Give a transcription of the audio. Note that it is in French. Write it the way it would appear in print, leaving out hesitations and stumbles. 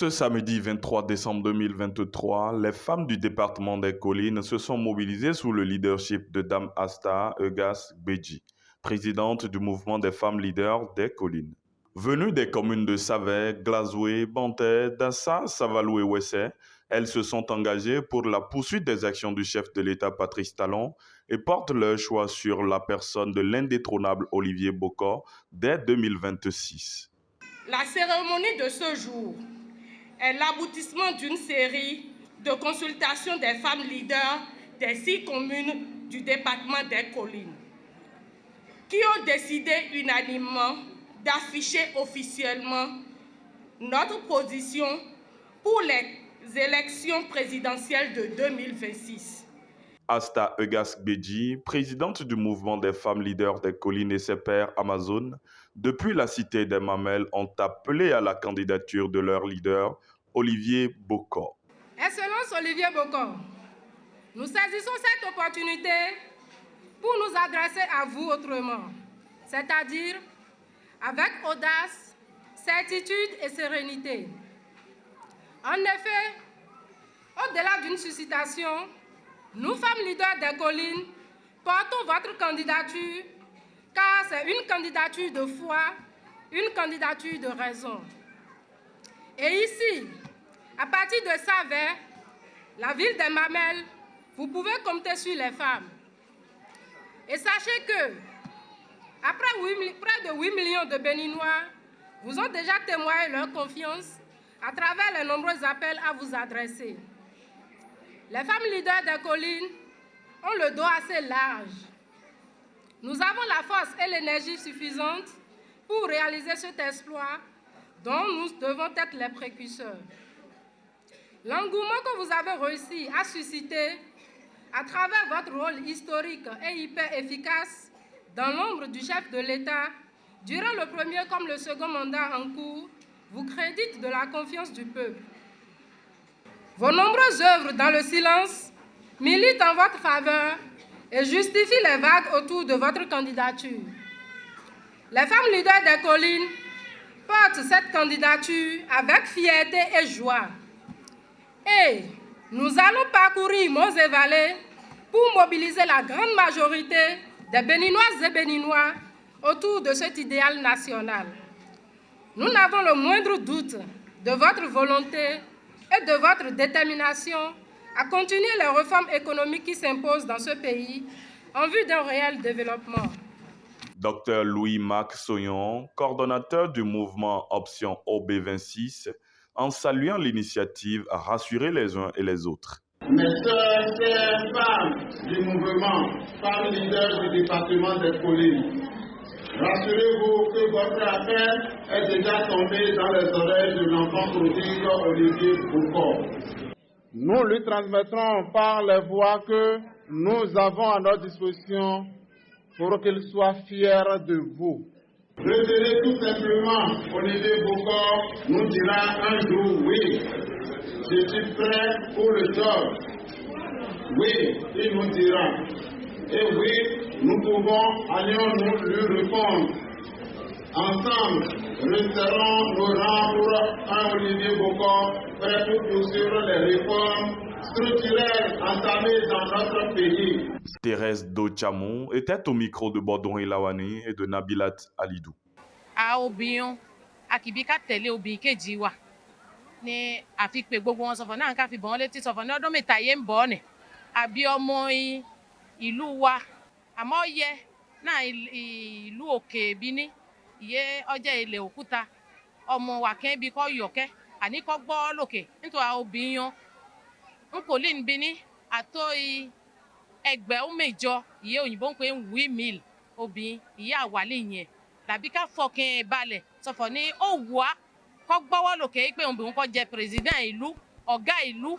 Ce samedi 23 décembre 2023, les femmes du département des Collines se sont mobilisées sous le leadership de Dame Asta Egas Beji, présidente du mouvement des femmes leaders des Collines. Venues des communes de Savet, Glazoué, Bantais, Dassa, Savalou et Wessé, elles se sont engagées pour la poursuite des actions du chef de l'État Patrice Talon et portent leur choix sur la personne de l'indétrônable Olivier Bokor dès 2026. La cérémonie de ce jour est l'aboutissement d'une série de consultations des femmes leaders des 6 communes du département des Collines, qui ont décidé unanimement d'afficher officiellement notre position pour les élections présidentielles de 2026. Asta Egas Beji, présidente du mouvement des femmes leaders des Collines et ses pairs Amazon, depuis la cité des Mamelles, ont appelé à la candidature de leur leader, Olivier Bokor. Excellence Olivier Bokor, nous saisissons cette opportunité pour nous adresser à vous autrement, c'est-à-dire avec audace, certitude et sérénité. En effet, au-delà d'une suscitation, nous, femmes leaders des Collines, portons votre candidature car c'est une candidature de foi, une candidature de raison. Et ici, à partir de Savet, la ville des Mamelles, vous pouvez compter sur les femmes. Et sachez que, après près de 8 millions de Béninois, vous ont déjà témoigné leur confiance à travers les nombreux appels à vous adresser. Les femmes leaders des Collines ont le dos assez large. Nous avons la force et l'énergie suffisante pour réaliser cet exploit dont nous devons être les précurseurs. L'engouement que vous avez réussi à susciter à travers votre rôle historique et hyper efficace dans l'ombre du chef de l'État, durant le premier comme le second mandat en cours, vous crédite de la confiance du peuple. Vos nombreuses œuvres dans le silence militent en votre faveur et justifient les vagues autour de votre candidature. Les femmes leaders des Collines portent cette candidature avec fierté et joie. Et nous allons parcourir monts et vallées pour mobiliser la grande majorité des Béninoises et Béninois autour de cet idéal national. Nous n'avons le moindre doute de votre volonté et de votre détermination à continuer les réformes économiques qui s'imposent dans ce pays en vue d'un réel développement. Dr Louis-Marc Soyon, coordonnateur du mouvement Option OB26, en saluant l'initiative, a rassuré les uns et les autres. Mes sœurs et femmes du mouvement, femmes leaders du département des Collines, rassurez-vous que votre appel est déjà tombé dans les oreilles de l'enfant prodigue Olivier Bokor. Nous lui transmettrons par les voix que nous avons à notre disposition pour qu'il soit fier de vous. Retenez tout simplement, Olivier Bokor nous dira un jour oui. Je suis prêt pour le job. Oui, il nous dira. Et oui, nous pouvons, allions-nous lui répondre. Ensemble, resterons nos rangs pour un Olivier Bokor prêt pour poursuivre les réformes structurelles entamées dans notre pays. Thérèse Dochamon était au micro de Bordon Elawani et de Nabilat Alidou. Obion, akibika tẹ̀lé obìnrin kejì wa ní àfi pé gbogbo wọn sọ̀fọ̀ náà ká fi bọ́n létí sọ̀fọ̀ ní ọdún mẹ́ta yé ń bọ̀ ọ́nẹ̀ àbí ọmọ ìlú wa àmọ́ yẹ náà ìlú òkè bíní ìyẹ́ ọjọ́ ilẹ̀ òkúta ọmọ wa kẹ́ bí kọ́ yọ̀kẹ́ àní kọ́ gbọ́ lókè nítorí obìnrin ń kò lè bíní àtó ẹgbẹ̀rún mẹ́jọ ìyẹ́ òyìnbó ń pè ń wí mil obìnrin ìyẹ́ àwálé yẹn tàbí ká fọkàn balẹ̀ sọ̀fọ̀ ní ó wà kọ́ gbọ́wọ́ lókè pé òun kọ́ jẹ president ìlú ọ̀gá ìlú